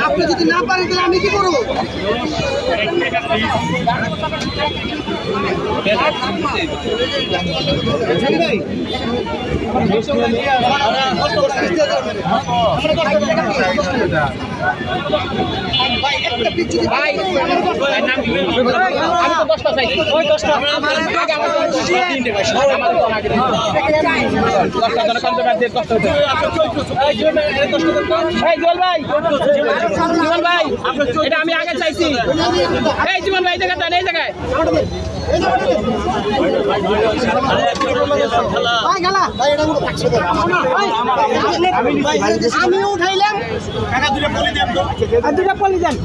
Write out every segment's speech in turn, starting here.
আপনি যদি না পারেন তাহলে আমি কি করবো? এটা আমি আগে চাইছি। এই জীবন ভাই জায়গা এই জায়গায় আমি উঠাইলাম দুটা পলি দেন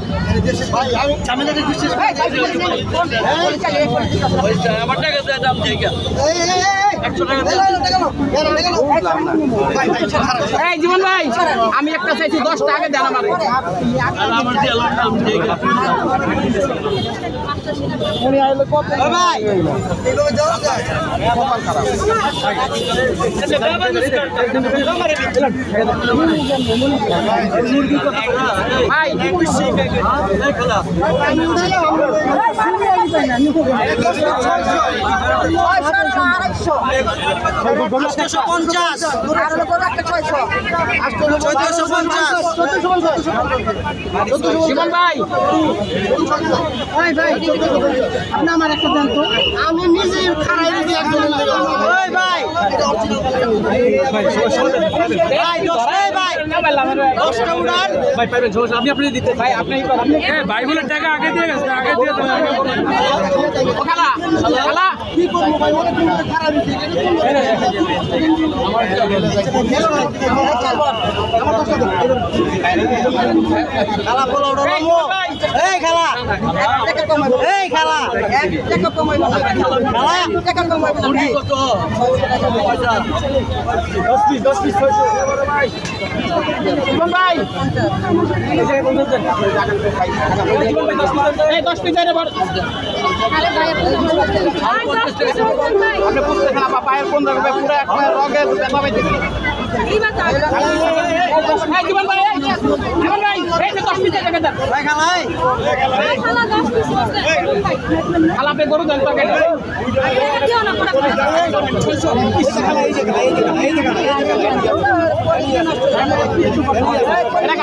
আমার টাকা দাম এই জীবন ভাই আমি একটা চাইছি 10 টাকা দেন আমার জীবন ভাই আপনি আমার একটা দেন তো আমি নিজে খারাই দিদি একজন ভাই আমি আপনি দিতে ভাই আপনি ভাই বলে টাকা আগে দিয়ে গেছে আগে দিয়ে খালা খালা কি করবো ভাই অনেক খারাপ পায়ের 15 পুরো এক পায়ের রগে জীবন ভাই এই যে 10 পিস টাকা দেন খালা আপনি গরু দেন প্যাকেট এটা